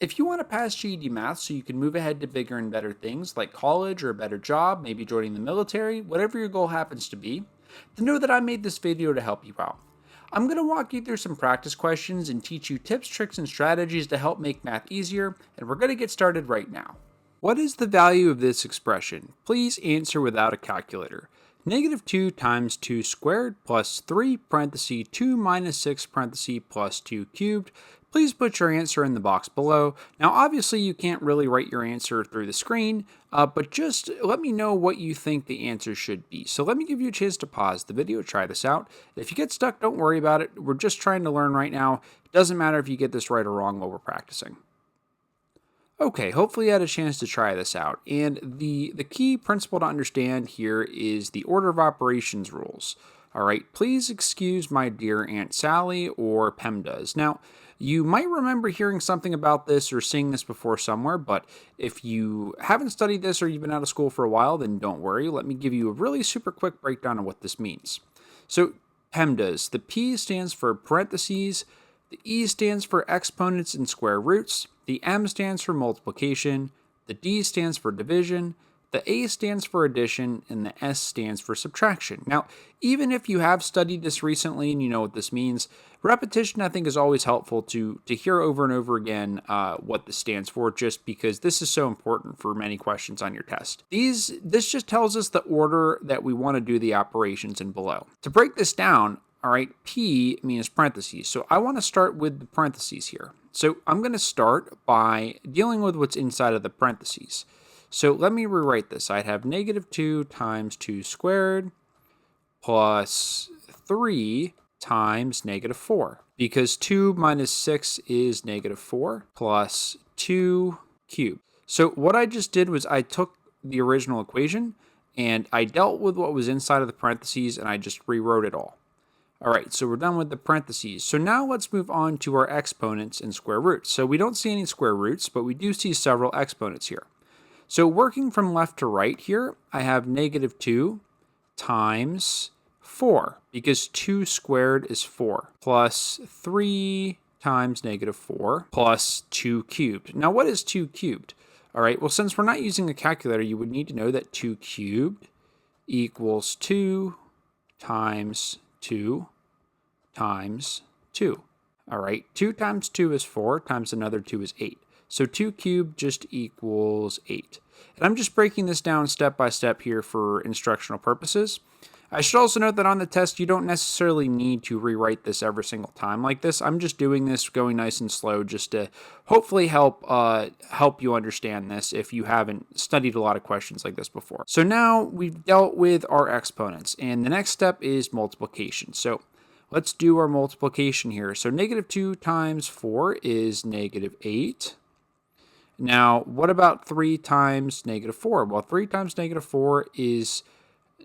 If you want to pass GED math so you can move ahead to bigger and better things like college or a better job, maybe joining the military, whatever your goal happens to be, then know that I made this video to help you out. I'm going to walk you through some practice questions and teach you tips, tricks, and strategies to help make math easier, and we're going to get started right now. What is the value of this expression? Please answer without a calculator. Negative 2 times 2 squared plus 3 parenthesis 2 minus 6 parenthesis plus 2 cubed. Please put your answer in the box below. Now obviously you can't really write your answer through the screen, but just let me know what you think the answer should be. So let me give you a chance to pause the video, try this out. If you get stuck, don't worry about it. We're just trying to learn right now. It doesn't matter if you get this right or wrong while we're practicing. Okay, hopefully you had a chance to try this out. And the key principle to understand here is the order of operations rules. All right, please excuse my dear Aunt Sally or PEMDAS. Now, you might remember hearing something about this or seeing this before somewhere, but if you haven't studied this or you've been out of school for a while, then don't worry. Let me give you a really super quick breakdown of what this means. So, PEMDAS, the P stands for parentheses, the E stands for exponents and square roots, the M stands for multiplication, the D stands for division, the A stands for addition, and the S stands for subtraction. Now, even if you have studied this recently and you know what this means, repetition I think is always helpful to hear over and over again what this stands for, just because this is so important for many questions on your test. This just tells us the order that we want to do the operations in below. To break this down, all right, P means parentheses. So I want to start with the parentheses here. So I'm going to start by dealing with what's inside of the parentheses. So let me rewrite this. I'd have negative 2 times 2 squared plus 3 times negative 4. Because 2 minus 6 is negative 4 plus 2 cubed. So what I just did was I took the original equation and I dealt with what was inside of the parentheses and I just rewrote it all. All right, so we're done with the parentheses. So now let's move on to our exponents and square roots. So we don't see any square roots, but we do see several exponents here. So working from left to right here, I have negative 2 times 4, because 2 squared is 4, plus 3 times negative 4, plus 2 cubed. Now what is 2 cubed? All right, well, since we're not using a calculator, you would need to know that 2 cubed equals 2 times 2 times 2. All right, 2 times 2 is 4, times another 2 is 8. So 2 cubed just equals 8. And I'm just breaking this down step by step here for instructional purposes. I should also note that on the test, you don't necessarily need to rewrite this every single time like this. I'm just doing this going nice and slow just to hopefully help you understand this if you haven't studied a lot of questions like this before. So now we've dealt with our exponents, and the next step is multiplication. So let's do our multiplication here. So negative 2 times 4 is negative 8. Now, what about 3 times negative 4? Well, 3 times negative 4 is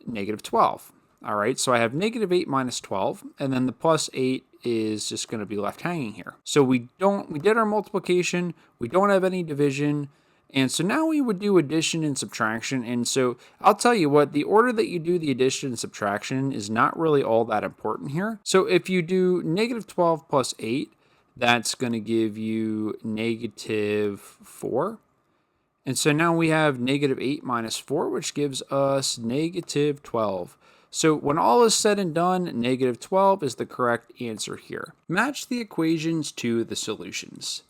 negative 12. All right, so I have negative 8 minus 12, and then the plus 8 is just going to be left hanging here. So we did our multiplication, we don't have any division, and so now we would do addition and subtraction. And so I'll tell you what, the order that you do the addition and subtraction is not really all that important here. So if you do negative 12 plus 8, that's going to give you negative 4. And so now we have negative 8 minus 4, which gives us negative 12. So when all is said and done, negative 12 is the correct answer here. Match the equations to the solutions.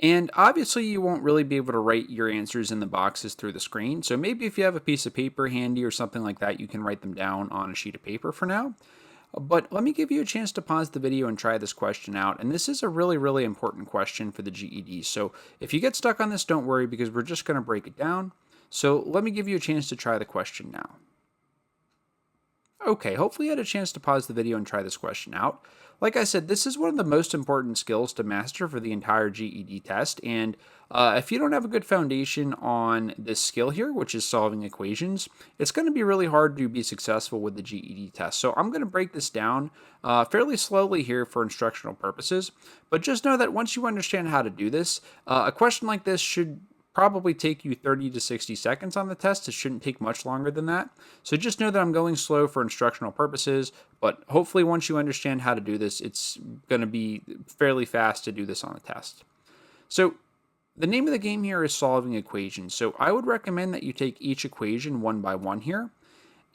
And obviously you won't really be able to write your answers in the boxes through the screen. So maybe if you have a piece of paper handy or something like that, you can write them down on a sheet of paper for now. But let me give you a chance to pause the video and try this question out. And this is a really, really important question for the GED. So if you get stuck on this, don't worry, because we're just going to break it down. So let me give you a chance to try the question now. Okay, hopefully you had a chance to pause the video and try this question out. Like I said, this is one of the most important skills to master for the entire GED test, and if you don't have a good foundation on this skill here, which is solving equations, it's going to be really hard to be successful with the GED test. So I'm going to break this down fairly slowly here for instructional purposes, but just know that once you understand how to do this, a question like this should probably take you 30 to 60 seconds on the test. It shouldn't take much longer than that. So just know that I'm going slow for instructional purposes, but hopefully once you understand how to do this, it's going to be fairly fast to do this on the test. So the name of the game here is solving equations. So I would recommend that you take each equation one by one here,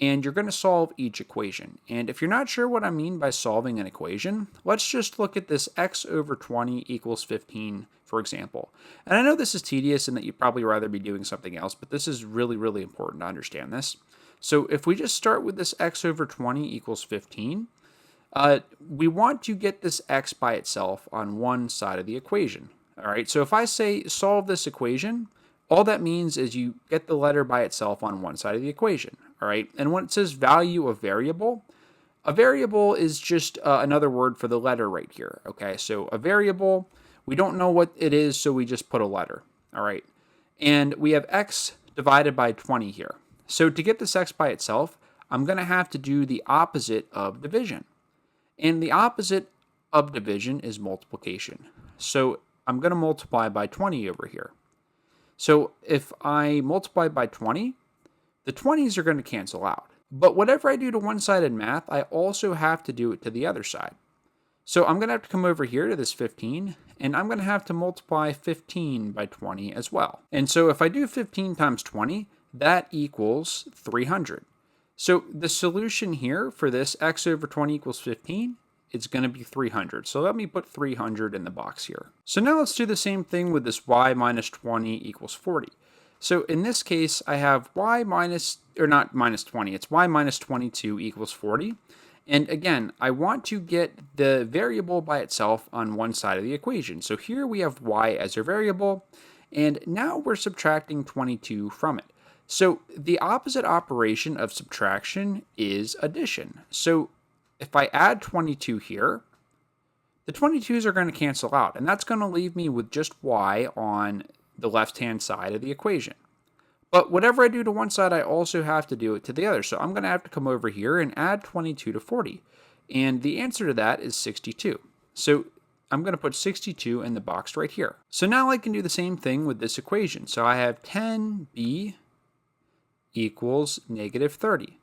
and you're going to solve each equation. And if you're not sure what I mean by solving an equation, let's just look at this x over 20 equals 15, for example. And I know this is tedious and that you'd probably rather be doing something else, but this is really, really important to understand this. So if we just start with this x over 20 equals 15, we want to get this x by itself on one side of the equation. All right, so if I say solve this equation, all that means is you get the letter by itself on one side of the equation. All right, and when it says value of variable, a variable is just another word for the letter right here. Okay, so a variable, we don't know what it is, so we just put a letter. All right, and we have x divided by 20 here. So to get this x by itself, I'm going to have to do the opposite of division. And the opposite of division is multiplication. So I'm going to multiply by 20 over here. So if I multiply by 20, the 20s are going to cancel out. But whatever I do to one side in math, I also have to do it to the other side. So I'm going to have to come over here to this 15, and I'm going to have to multiply 15 by 20 as well. And so if I do 15 times 20, that equals 300. So the solution here for this x over 20 equals 15, it's going to be 300. So let me put 300 in the box here. So now let's do the same thing with this y minus 20 equals 40. So in this case, I have y minus, or not minus 20, it's y minus 22 equals 40. And again, I want to get the variable by itself on one side of the equation. So here we have y as our variable, and now we're subtracting 22 from it. So the opposite operation of subtraction is addition. So if I add 22 here, the 22s are going to cancel out, and that's going to leave me with just y on the left-hand side of the equation. But whatever I do to one side, I also have to do it to the other. So I'm going to have to come over here and add 22 to 40. And the answer to that is 62. So I'm going to put 62 in the box right here. So now I can do the same thing with this equation. So I have 10b equals negative 30.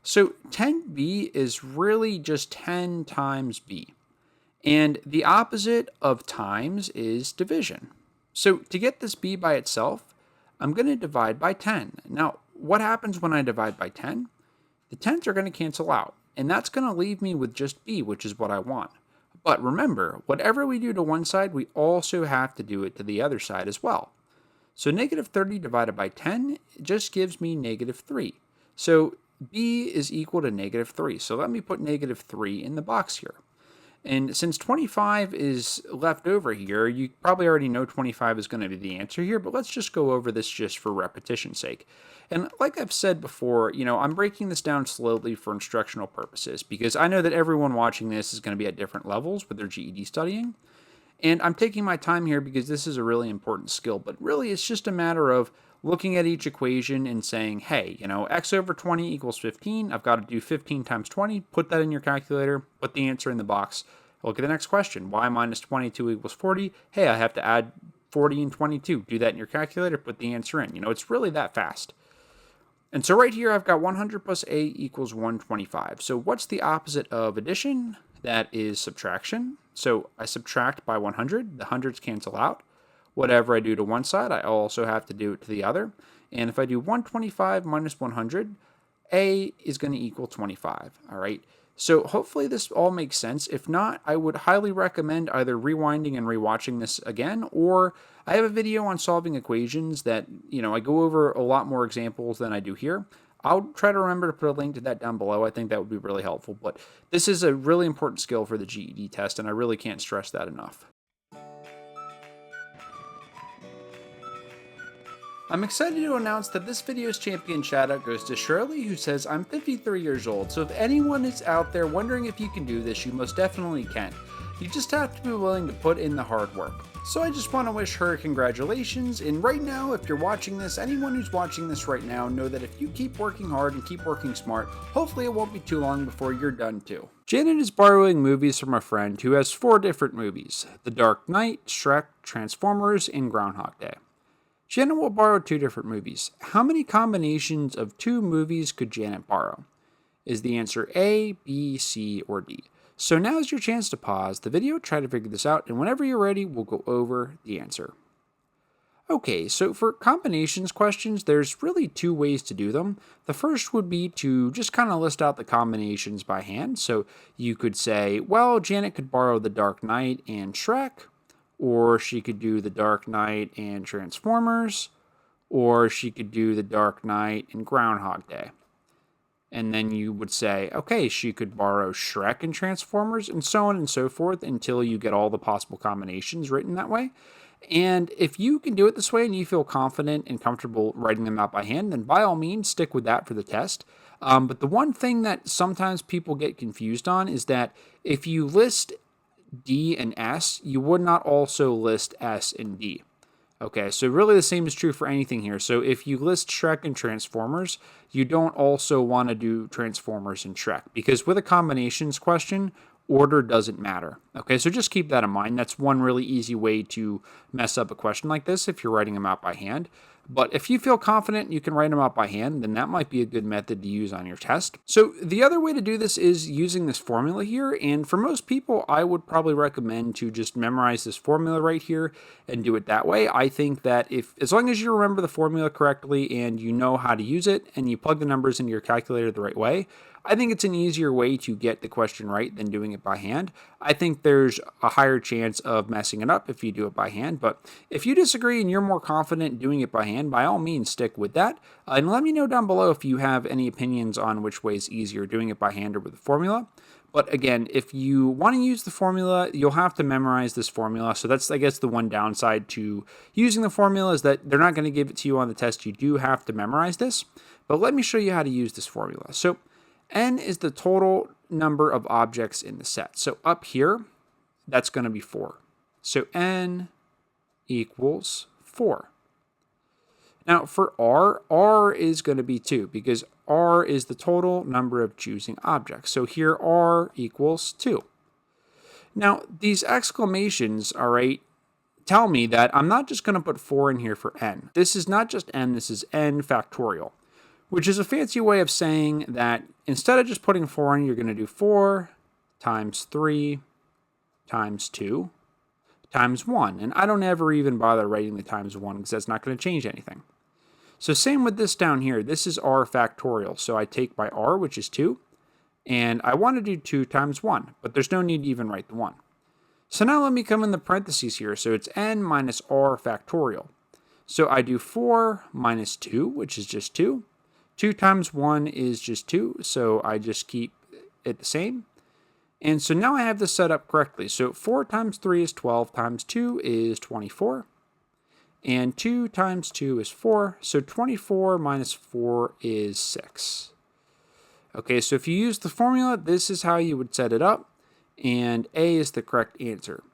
So 10b is really just 10 times b. And the opposite of times is division. So to get this b by itself, I'm going to divide by 10. Now, what happens when I divide by 10? The 10s are going to cancel out, and that's going to leave me with just b, which is what I want. But remember, whatever we do to one side, we also have to do it to the other side as well. So negative 30 divided by 10 just gives me negative 3. So b is equal to negative 3. So let me put negative 3 in the box here. And since 25 is left over here, you probably already know 25 is going to be the answer here, but let's just go over this just for repetition's sake. And like I've said before, I'm breaking this down slowly for instructional purposes because I know that everyone watching this is going to be at different levels with their GED studying. And I'm taking my time here because this is a really important skill, but really it's just a matter of looking at each equation and saying, hey, x over 20 equals 15. I've got to do 15 times 20. Put that in your calculator. Put the answer in the box. Look at the next question. Y minus 22 equals 40. Hey, I have to add 40 and 22. Do that in your calculator. Put the answer in. It's really that fast. And so right here, I've got 100 plus a equals 125. So what's the opposite of addition? That is subtraction. So I subtract by 100. The hundreds cancel out. Whatever I do to one side, I also have to do it to the other. And if I do 125 minus 100, a is going to equal 25. All right. So hopefully this all makes sense. If not, I would highly recommend either rewinding and rewatching this again, or I have a video on solving equations that, I go over a lot more examples than I do here. I'll try to remember to put a link to that down below. I think that would be really helpful. But this is a really important skill for the GED test, and I really can't stress that enough. I'm excited to announce that this video's champion shoutout goes to Shirley, who says, I'm 53 years old, so if anyone is out there wondering if you can do this, you most definitely can. You just have to be willing to put in the hard work. So I just want to wish her congratulations, and right now, if you're watching this, anyone who's watching this right now, know that if you keep working hard and keep working smart, hopefully it won't be too long before you're done too. Janet is borrowing movies from a friend who has 4 different movies: The Dark Knight, Shrek, Transformers, and Groundhog Day. Janet will borrow 2 different movies. How many combinations of 2 movies could Janet borrow? Is the answer A, B, C, or D? So now's your chance to pause the video, try to figure this out, and whenever you're ready, we'll go over the answer. Okay, so for combinations questions, there's really two ways to do them. The first would be to just kind of list out the combinations by hand. So you could say, well, Janet could borrow The Dark Knight and Shrek, or she could do The Dark Knight and Transformers, or she could do The Dark Knight and Groundhog Day. And then you would say, okay, she could borrow Shrek and Transformers, and so on and so forth until you get all the possible combinations written that way. And if you can do it this way and you feel confident and comfortable writing them out by hand, then by all means, stick with that for the test. But the one thing that sometimes people get confused on is that if you list D and S, you would not also list S and D. Okay, so really the same is true for anything here. So if you list Shrek and Transformers, you don't also want to do Transformers and Shrek, because with a combinations question, order doesn't matter. Okay, so just keep that in mind. That's one really easy way to mess up a question like this if you're writing them out by hand. But if you feel confident you can write them out by hand, then that might be a good method to use on your test. So the other way to do this is using this formula here. And for most people, I would probably recommend to just memorize this formula right here and do it that way. I think that as long as you remember the formula correctly and you know how to use it and you plug the numbers into your calculator the right way, I think it's an easier way to get the question right than doing it by hand. I think there's a higher chance of messing it up if you do it by hand, but if you disagree and you're more confident doing it by hand, by all means stick with that. And let me know down below if you have any opinions on which way is easier, doing it by hand or with the formula. But again, if you want to use the formula, you'll have to memorize this formula. So that's, I guess, the one downside to using the formula is that they're not going to give it to you on the test. You do have to memorize this. But let me show you how to use this formula. So N is the total number of objects in the set. So up here, that's going to be 4. So N equals 4. Now for R is going to be 2 because R is the total number of choosing objects. So here R equals 2. Now these exclamations, all right, tell me that I'm not just going to put 4 in here for N. This is not just N, this is N factorial, which is a fancy way of saying that instead of just putting 4 in, you're going to do 4 times 3 times 2 times 1. And I don't ever even bother writing the times 1 because that's not going to change anything. So same with this down here. This is R factorial. So I take my R, which is 2, and I want to do 2 times 1, but there's no need to even write the 1. So now let me come in the parentheses here. So it's N minus R factorial. So I do 4 minus 2, which is just 2. 2 times 1 is just 2, so I just keep it the same. And so now I have this set up correctly. So 4 times 3 is 12, times 2 is 24. And 2 times 2 is 4, so 24 minus 4 is 6. Okay, so if you use the formula, this is how you would set it up, and A is the correct answer.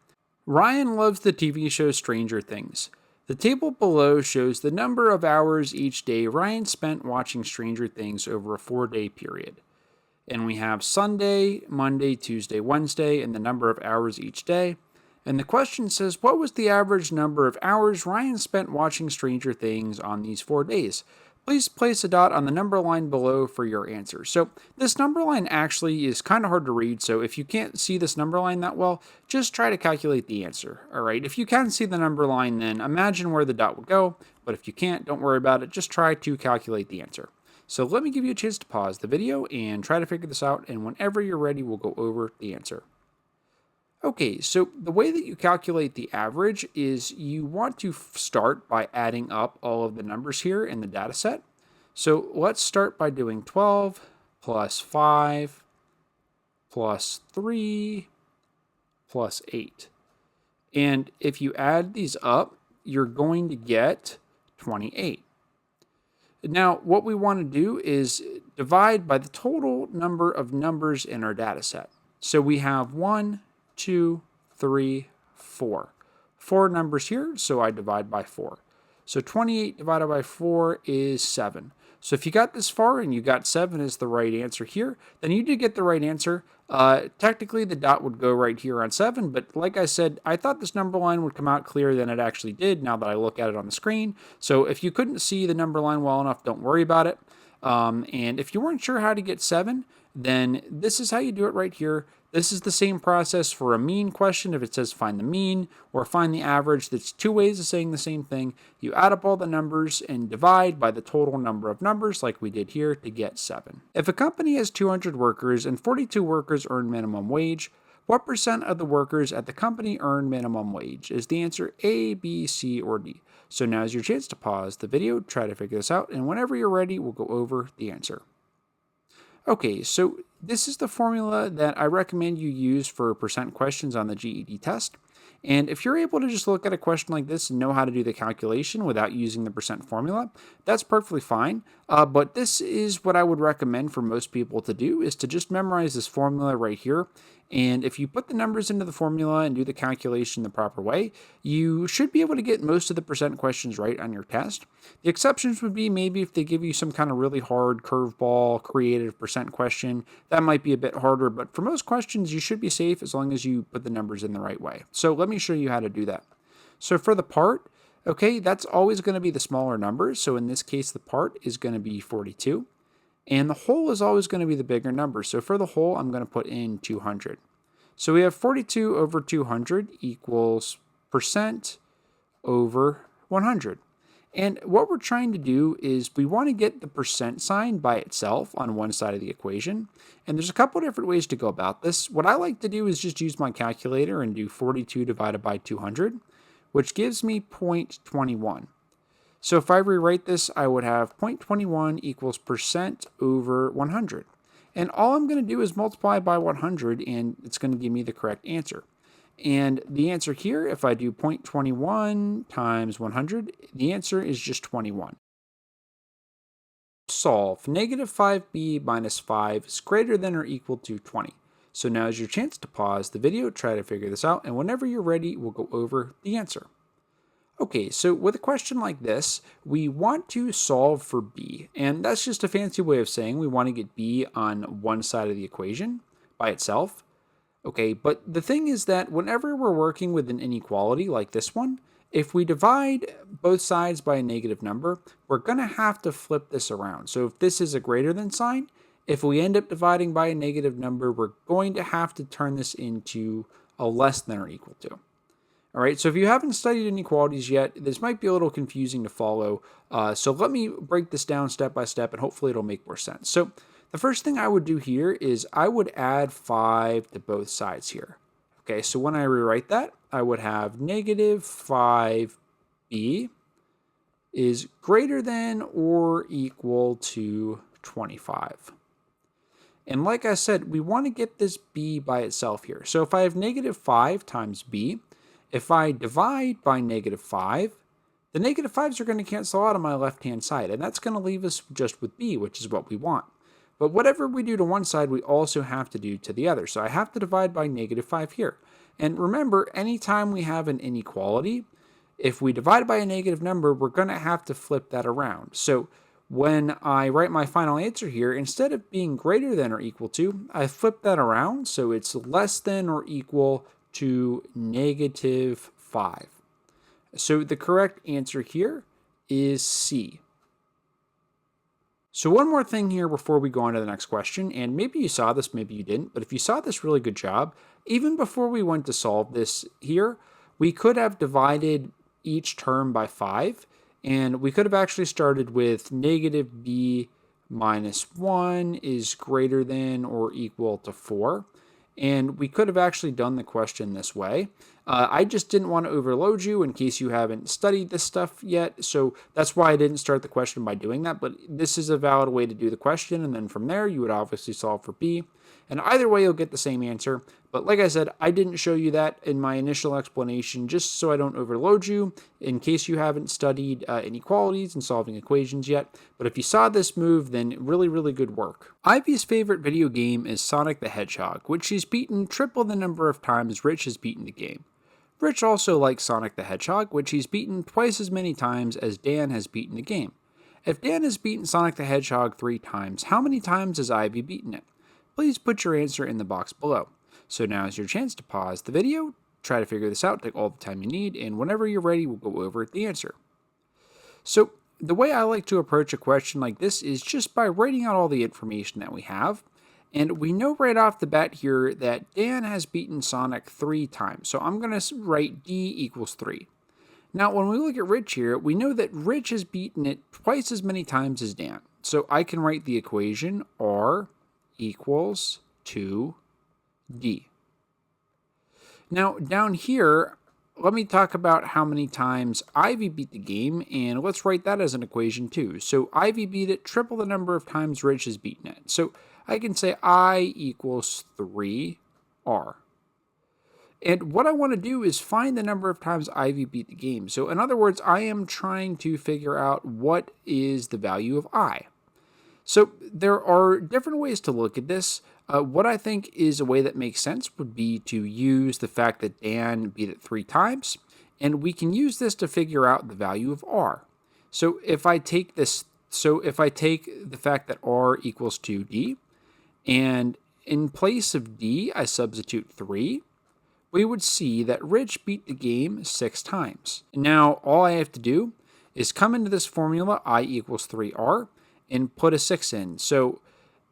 Ryan loves the TV show Stranger Things. The table below shows the number of hours each day Ryan spent watching Stranger Things over a 4-day period. And we have Sunday, Monday, Tuesday, Wednesday, and the number of hours each day. And the question says, what was the average number of hours Ryan spent watching Stranger Things on these 4 days? Please place a dot on the number line below for your answer. So this number line actually is kind of hard to read, so if you can't see this number line that well, just try to calculate the answer. All right, if you can see the number line, then imagine where the dot would go, but if you can't, don't worry about it, just try to calculate the answer. So let me give you a chance to pause the video and try to figure this out, and whenever you're ready, we'll go over the answer. Okay, so the way that you calculate the average is you want to start by adding up all of the numbers here in the data set. So let's start by doing 12 plus 5 plus 3 plus 8. And if you add these up, you're going to get 28. Now, what we want to do is divide by the total number of numbers in our data set. So we have 1, 2, 3, 4. 4 numbers here, so I divide by 4. So 28 divided by 4 is 7. So if you got this far and you got 7 as the right answer here, then you did get the right answer. Technically, the dot would go right here on 7, but like I said, I thought this number line would come out clearer than it actually did now that I look at it on the screen. So if you couldn't see the number line well enough, don't worry about it. And if you weren't sure how to get 7, then this is how you do it right here. This is the same process for a mean question. If it says find the mean or find the average, that's two ways of saying the same thing. You add up all the numbers and divide by the total number of numbers like we did here to get 7. If a company has 200 workers and 42 workers earn minimum wage, what percent of the workers at the company earn minimum wage? Is the answer A, B, C, or D? So now is your chance to pause the video, try to figure this out, and whenever you're ready, we'll go over the answer. Okay, so this is the formula that I recommend you use for percent questions on the GED test. And if you're able to just look at a question like this and know how to do the calculation without using the percent formula, that's perfectly fine. But this is what I would recommend for most people to do, is to just memorize this formula right here. And if you put the numbers into the formula and do the calculation the proper way, you should be able to get most of the percent questions right on your test. The exceptions would be maybe if they give you some kind of really hard curveball, creative percent question. That might be a bit harder, but for most questions, you should be safe as long as you put the numbers in the right way. So let me show you how to do that. So for the part, okay, that's always going to be the smaller numbers. So in this case, the part is going to be 42. And the whole is always going to be the bigger number. So for the whole, I'm going to put in 200. So we have 42 over 200 equals percent over 100. And what we're trying to do is we want to get the percent sign by itself on one side of the equation. And there's a couple different ways to go about this. What I like to do is just use my calculator and do 42 divided by 200, which gives me 0.21. So if I rewrite this, I would have 0.21 equals percent over 100. And all I'm going to do is multiply by 100, and it's going to give me the correct answer. And the answer here, if I do 0.21 times 100, the answer is just 21. Solve. Negative 5b minus 5 is greater than or equal to 20. So now is your chance to pause the video, try to figure this out, and whenever you're ready, we'll go over the answer. Okay, so with a question like this, we want to solve for b, and that's just a fancy way of saying we want to get b on one side of the equation by itself. Okay, but the thing is that whenever we're working with an inequality like this one, if we divide both sides by a negative number, we're going to have to flip this around. So if this is a greater than sign, if we end up dividing by a negative number, we're going to have to turn this into a less than or equal to. All right, so if you haven't studied inequalities yet, this might be a little confusing to follow. So let me break this down step by step, and hopefully it'll make more sense. So the first thing I would do here is I would add 5 to both sides here. Okay, so when I rewrite that, I would have negative 5b is greater than or equal to 25. And like I said, we want to get this b by itself here. So if I have negative 5 times b, if I divide by negative 5, the negative 5s are going to cancel out on my left-hand side, and that's going to leave us just with b, which is what we want. But whatever we do to one side, we also have to do to the other. So I have to divide by negative 5 here. And remember, anytime we have an inequality, if we divide by a negative number, we're going to have to flip that around. So when I write my final answer here, instead of being greater than or equal to, I flip that around so it's less than or equal to negative 5. So the correct answer here is C. So one more thing here before we go on to the next question, and maybe you saw this, maybe you didn't, but if you saw this, really good job. Even before we went to solve this here, we could have divided each term by 5, and we could have actually started with negative b minus 1 is greater than or equal to 4. And we could have actually done the question this way. I just didn't want to overload you in case you haven't studied this stuff yet. So that's why I didn't start the question by doing that. But this is a valid way to do the question. And then from there, you would obviously solve for B. And either way, you'll get the same answer. But like I said, I didn't show you that in my initial explanation just so I don't overload you in case you haven't studied inequalities and solving equations yet. But if you saw this move, then really, really good work. Ivy's favorite video game is Sonic the Hedgehog, which she's beaten triple the number of times Rich has beaten the game. Rich also likes Sonic the Hedgehog, which he's beaten twice as many times as Dan has beaten the game. If Dan has beaten Sonic the Hedgehog 3 times, how many times has Ivy beaten it? Please put your answer in the box below. So now is your chance to pause the video, try to figure this out, take all the time you need, and whenever you're ready, we'll go over the answer. So the way I like to approach a question like this is just by writing out all the information that we have, And we know right off the bat here that Dan has beaten Sonic 3 times. So I'm going to write D equals 3. Now, when we look at Rich here, we know that Rich has beaten it twice as many times as Dan. So I can write the equation R equals 2D. Now, down here, let me talk about how many times Ivy beat the game, and let's write that as an equation too. So Ivy beat it triple the number of times Rich has beaten it. So I can say I equals 3R. And what I want to do is find the number of times Ivy beat the game. So in other words, I am trying to figure out what is the value of I. So there are different ways to look at this. What I think is a way that makes sense would be to use the fact that Dan beat it 3 times, and we can use this to figure out the value of R. So if I take the fact that R equals 2D, and in place of D, I substitute 3, we would see that Rich beat the game 6 times. Now, all I have to do is come into this formula, I equals 3R, and put a 6 in. So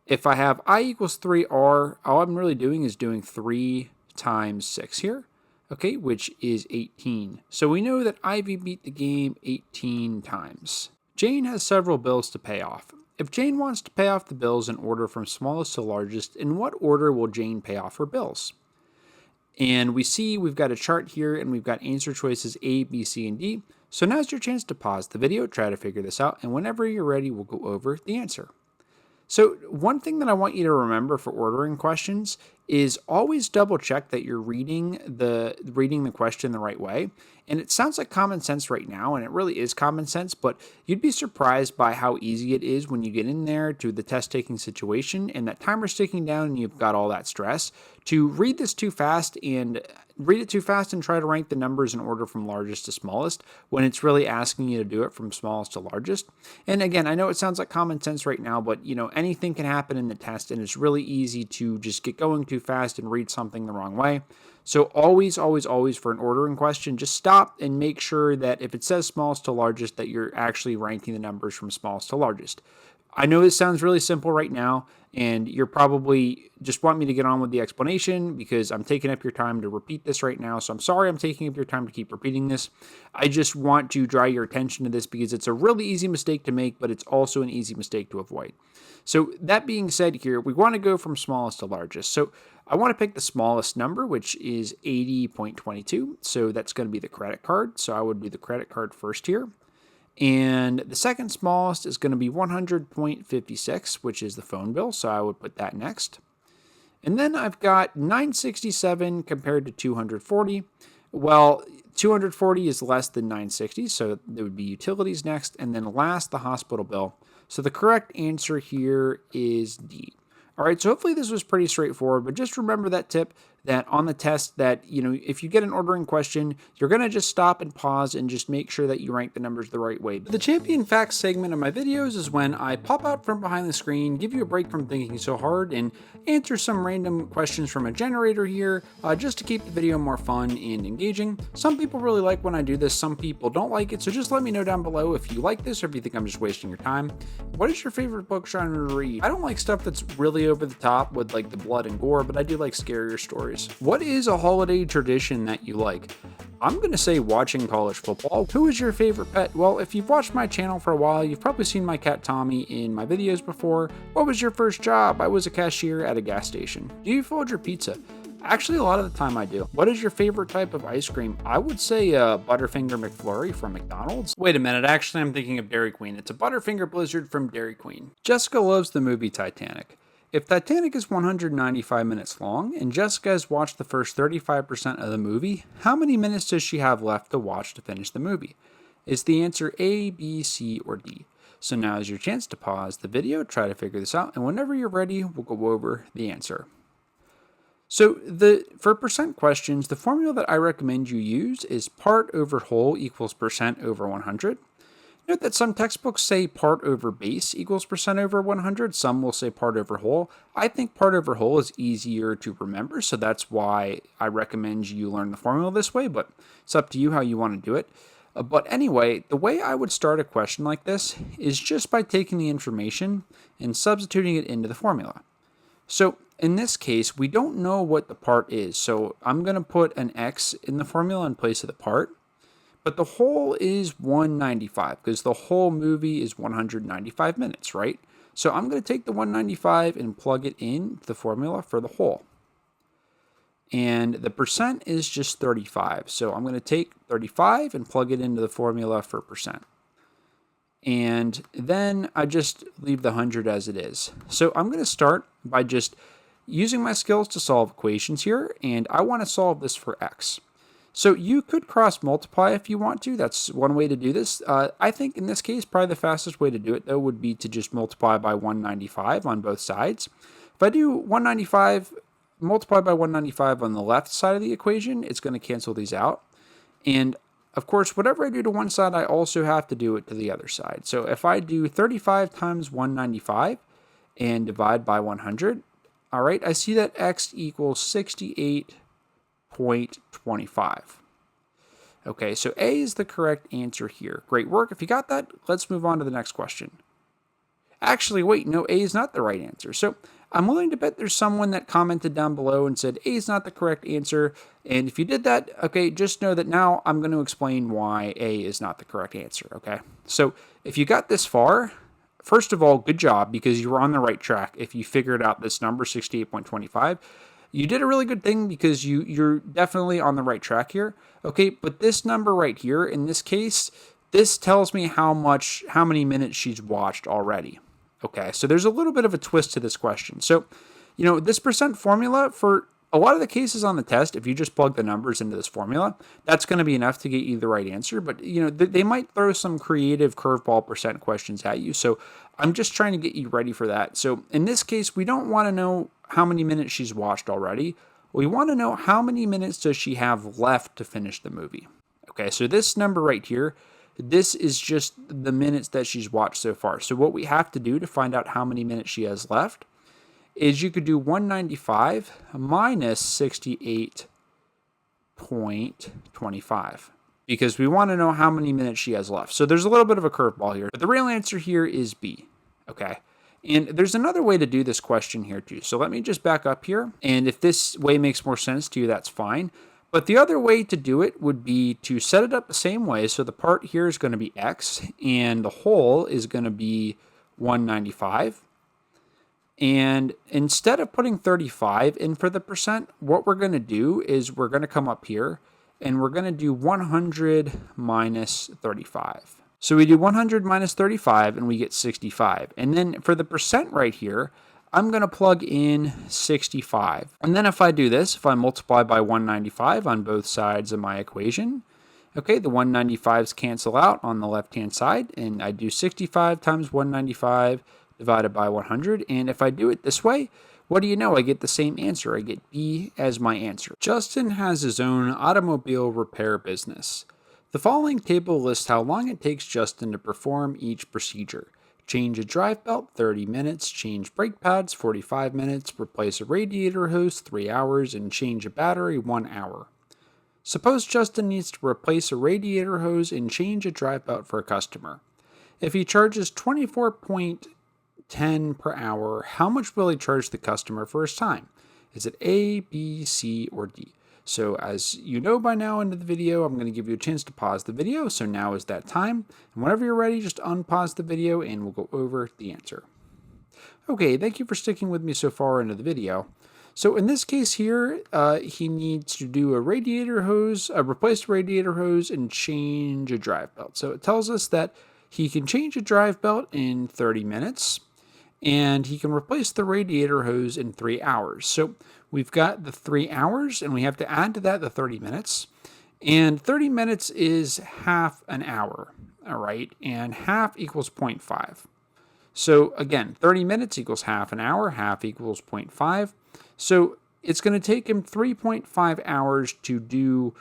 if I have I equals 3R, all I'm really doing is doing 3 times 6 here, okay, which is 18. So we know that Ivy beat the game 18 times. Jane has several bills to pay off. If Jane wants to pay off the bills in order from smallest to largest, in what order will Jane pay off her bills? And we see we've got a chart here and we've got answer choices A, B, C, and D. So now's your chance to pause the video, try to figure this out, and whenever you're ready, we'll go over the answer. So one thing that I want you to remember for ordering questions is always double check that you're reading the question the right way. And it sounds like common sense right now, and it really is common sense, but you'd be surprised by how easy it is when you get in there to the test taking situation and that timer's ticking down and you've got all that stress to read it too fast and try to rank the numbers in order from largest to smallest when it's really asking you to do it from smallest to largest. And again, I know it sounds like common sense right now, but anything can happen in the test and it's really easy to just get going too fast and read something the wrong way. So always, always, always for an ordering question, just stop and make sure that if it says smallest to largest, that you're actually ranking the numbers from smallest to largest. I know this sounds really simple right now, and you're probably just want me to get on with the explanation because I'm taking up your time to repeat this right now. So I'm sorry I'm taking up your time to keep repeating this. I just want to draw your attention to this because it's a really easy mistake to make, but it's also an easy mistake to avoid. So that being said here, we want to go from smallest to largest. So I want to pick the smallest number, which is 80.22. So that's going to be the credit card. So I would do the credit card first here. And the second smallest is going to be 100.56, which is the phone bill. So I would put that next. And then I've got 967 compared to 240. Well, 240 is less than 960, so there would be utilities next. And then last, the hospital bill. So the correct answer here is D. All right, so hopefully this was pretty straightforward, but just remember that tip that on the test that, if you get an ordering question, you're going to just stop and pause and just make sure that you rank the numbers the right way. The champion facts segment of my videos is when I pop out from behind the screen, give you a break from thinking so hard, and answer some random questions from a generator here, just to keep the video more fun and engaging. Some people really like when I do this, some people don't like it, so just let me know down below if you like this or if you think I'm just wasting your time. What is your favorite book genre to read? I don't like stuff that's really over the top with like the blood and gore, but I do like scarier stories. What is a holiday tradition that you like? I'm going to say watching college football. Who is your favorite pet? Well, if you've watched my channel for a while, you've probably seen my cat Tommy in my videos before. What was your first job? I was a cashier at a gas station. Do you fold your pizza? Actually, a lot of the time I do. What is your favorite type of ice cream? I would say a Butterfinger McFlurry from McDonald's. Wait a minute, actually I'm thinking of Dairy Queen. It's a Butterfinger Blizzard from Dairy Queen. Jessica loves the movie Titanic. If Titanic is 195 minutes long and Jessica has watched the first 35% of the movie, how many minutes does she have left to watch to finish the movie? Is the answer A, B, C, or D? So now is your chance to pause the video, try to figure this out, and whenever you're ready, we'll go over the answer. So for percent questions, the formula that I recommend you use is part over whole equals percent over 100. Note that some textbooks say part over base equals percent over 100. Some will say part over whole. I think part over whole is easier to remember, so that's why I recommend you learn the formula this way, but it's up to you how you want to do it. But anyway, the way I would start a question like this is just by taking the information and substituting it into the formula. So in this case, we don't know what the part is. So I'm going to put an X in the formula in place of the part. But the whole is 195 because the whole movie is 195 minutes, right? So I'm going to take the 195 and plug it in the formula for the whole. And the percent is just 35. So I'm going to take 35 and plug it into the formula for percent. And then I just leave the 100 as it is. So I'm going to start by just using my skills to solve equations here. And I want to solve this for X. So you could cross multiply if you want to. That's one way to do this. I think in this case, probably the fastest way to do it, though, would be to just multiply by 195 on both sides. If I do 195, multiply by 195 on the left side of the equation, it's going to cancel these out. And of course, whatever I do to one side, I also have to do it to the other side. So if I do 35 times 195 and divide by 100, all right, I see that X equals 68.25. Okay, so A is the correct answer here. Great work. If you got that, let's move on to the next question. Actually, wait, no, A is not the right answer. So I'm willing to bet there's someone that commented down below and said A is not the correct answer. And if you did that, okay, just know that now I'm going to explain why A is not the correct answer, okay? So if you got this far, first of all, good job because you were on the right track. If you figured out this number, 68.25, you did a really good thing because you're definitely on the right track here. Okay, but this number right here, in this case, this tells me how many minutes she's watched already. Okay, so there's a little bit of a twist to this question. So, this percent formula for a lot of the cases on the test, if you just plug the numbers into this formula, that's going to be enough to get you the right answer. But, they might throw some creative curveball percent questions at you. So I'm just trying to get you ready for that. So in this case, we don't want to know how many minutes she's watched already. We want to know how many minutes does she have left to finish the movie. Okay, so this number right here, this is just the minutes that she's watched so far. So what we have to do to find out how many minutes she has left is you could do 195 minus 68.25 because we want to know how many minutes she has left. So there's a little bit of a curveball here, but the real answer here is B, okay? And there's another way to do this question here too. So let me just back up here, and if this way makes more sense to you, that's fine. But the other way to do it would be to set it up the same way. So the part here is going to be X, and the whole is going to be 195. And instead of putting 35 in for the percent, what we're going to do is we're going to come up here, and we're going to do 100 minus 35. So we do 100 minus 35, and we get 65. And then for the percent right here, I'm going to plug in 65. And then if I do this, if I multiply by 195 on both sides of my equation, okay, the 195s cancel out on the left-hand side, and I do 65 times 195 divided by 100. And if I do it this way, what do you know? I get the same answer. I get B as my answer. Justin has his own automobile repair business. The following table lists how long it takes Justin to perform each procedure. Change a drive belt, 30 minutes, change brake pads, 45 minutes, replace a radiator hose, 3 hours, and change a battery, 1 hour. Suppose Justin needs to replace a radiator hose and change a drive belt for a customer. If he charges 24.10 per hour, how much will he charge the customer for his time? Is it A, B, C, or D? So as you know by now into the video, I'm going to give you a chance to pause the video. So now is that time. And whenever you're ready, just unpause the video and we'll go over the answer. Okay, thank you for sticking with me so far into the video. So in this case here, he needs to do a radiator hose, replace the radiator hose and change a drive belt. So it tells us that he can change a drive belt in 30 minutes and he can replace the radiator hose in 3 hours. So we've got the 3 hours, and we have to add to that the 30 minutes. And 30 minutes is half an hour, all right? And half equals 0.5. So again, 30 minutes equals half an hour, half equals 0.5. So it's going to take him 3.5 hours to do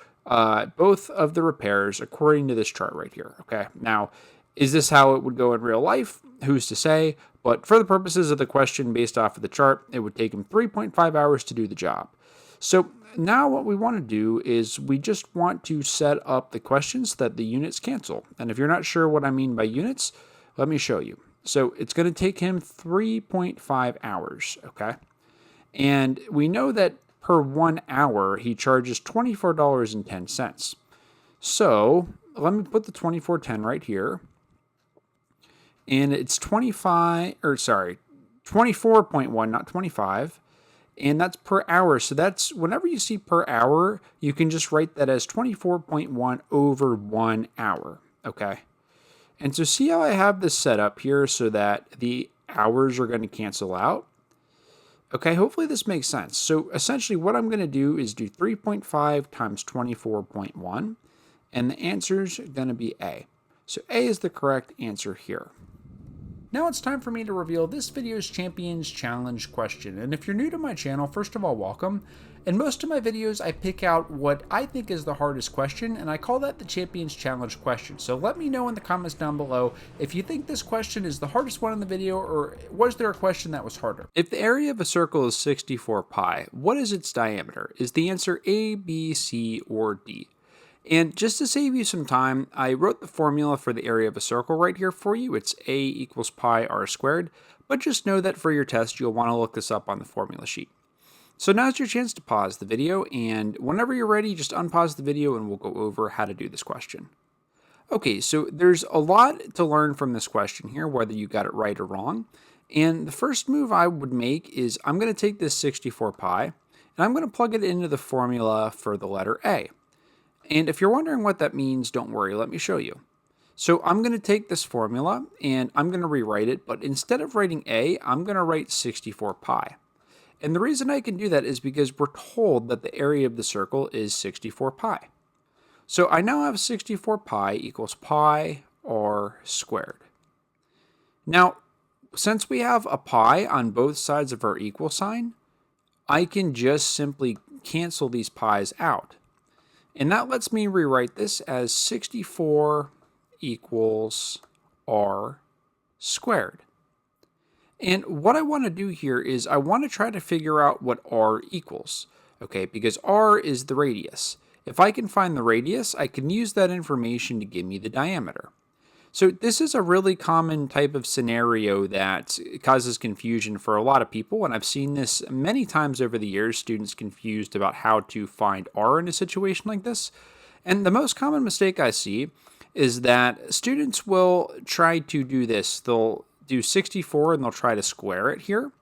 both of the repairs according to this chart right here, okay? Now, is this how it would go in real life? Who's to say? But for the purposes of the question based off of the chart, it would take him 3.5 hours to do the job. So now what we want to do is we just want to set up the questions that the units cancel. And if you're not sure what I mean by units, let me show you. So it's going to take him 3.5 hours, okay? And we know that per 1 hour, he charges $24.10. So let me put the 24.10 right here. And it's 24.1, not 25. And that's per hour. So that's whenever you see per hour, you can just write that as 24.1 over 1 hour. Okay. And so see how I have this set up here so that the hours are going to cancel out. Okay, hopefully this makes sense. So essentially what I'm going to do is do 3.5 times 24.1, and the answer's going to be A. So A is the correct answer here. Now it's time for me to reveal this video's Champions Challenge question. And if you're new to my channel, first of all, welcome. In most of my videos, I pick out what I think is the hardest question, and I call that the Champions Challenge question. So let me know in the comments down below if you think this question is the hardest one in the video, or was there a question that was harder? If the area of a circle is 64 pi, what is its diameter? Is the answer A, B, C, or D? And just to save you some time, I wrote the formula for the area of a circle right here for you. It's A equals pi r squared, but just know that for your test, you'll want to look this up on the formula sheet. So now's your chance to pause the video, and whenever you're ready, just unpause the video and we'll go over how to do this question. Okay, so there's a lot to learn from this question here, whether you got it right or wrong. And the first move I would make is I'm going to take this 64 pi, and I'm going to plug it into the formula for the letter A. And if you're wondering what that means, don't worry, let me show you. So I'm going to take this formula and I'm going to rewrite it, but instead of writing A, I'm going to write 64 pi. And the reason I can do that is because we're told that the area of the circle is 64 pi. So I now have 64 pi equals pi r squared. Now, since we have a pi on both sides of our equal sign, I can just simply cancel these pi's out. And that lets me rewrite this as 64 equals r squared. And what I want to do here is I want to try to figure out what r equals, okay, because r is the radius. If I can find the radius, I can use that information to give me the diameter. So this is a really common type of scenario that causes confusion for a lot of people, and I've seen this many times over the years, students confused about how to find r in a situation like this. And the most common mistake I see is that students will try to do this. They'll do 64 and they'll try to square it here.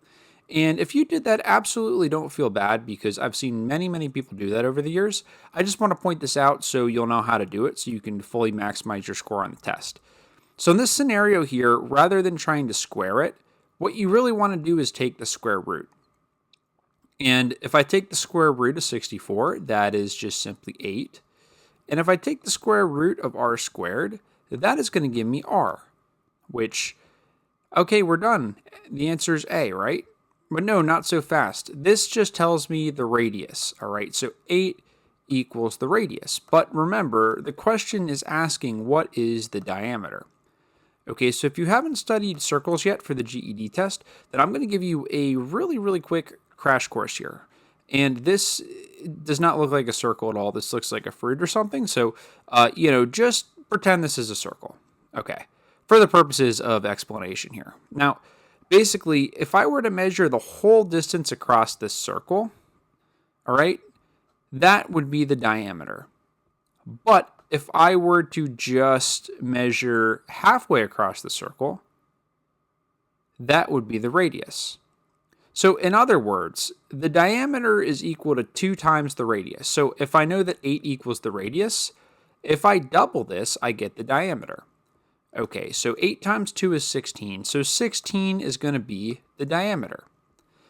And if you did that, absolutely don't feel bad, because I've seen many people do that over the years. I just want to point this out so you'll know how to do it so you can fully maximize your score on the test. So in this scenario here, rather than trying to square it, what you really want to do is take the square root. And if I take the square root of 64, that is just simply 8. And if I take the square root of r squared, that is going to give me r, which, okay, we're done. The answer is A, right? But no, not so fast. This just tells me the radius, all right? So 8 equals the radius. But remember, the question is asking what is the diameter. Okay, so if you haven't studied circles yet for the GED test, then I'm going to give you a really quick crash course here. And this does not look like a circle at all. This looks like a fruit or something. So, just pretend this is a circle. Okay, for the purposes of explanation here. Now, basically, if I were to measure the whole distance across this circle, all right, that would be the diameter. But if I were to just measure halfway across the circle, that would be the radius. So in other words, the diameter is equal to 2 times the radius. So if I know that 8 equals the radius, if I double this, I get the diameter. Okay, so 8 times 2 is 16. So 16 is going to be the diameter.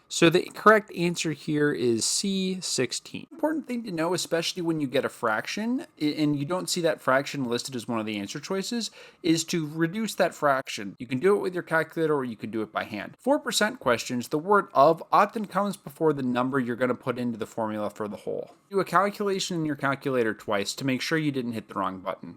So the correct answer here is C, 16. Important thing to know, especially when you get a fraction and you don't see that fraction listed as one of the answer choices, is to reduce that fraction. You can do it with your calculator or you can do it by hand. 4% questions, the word of often comes before the number you're going to put into the formula for the whole. Do a calculation in your calculator twice to make sure you didn't hit the wrong button.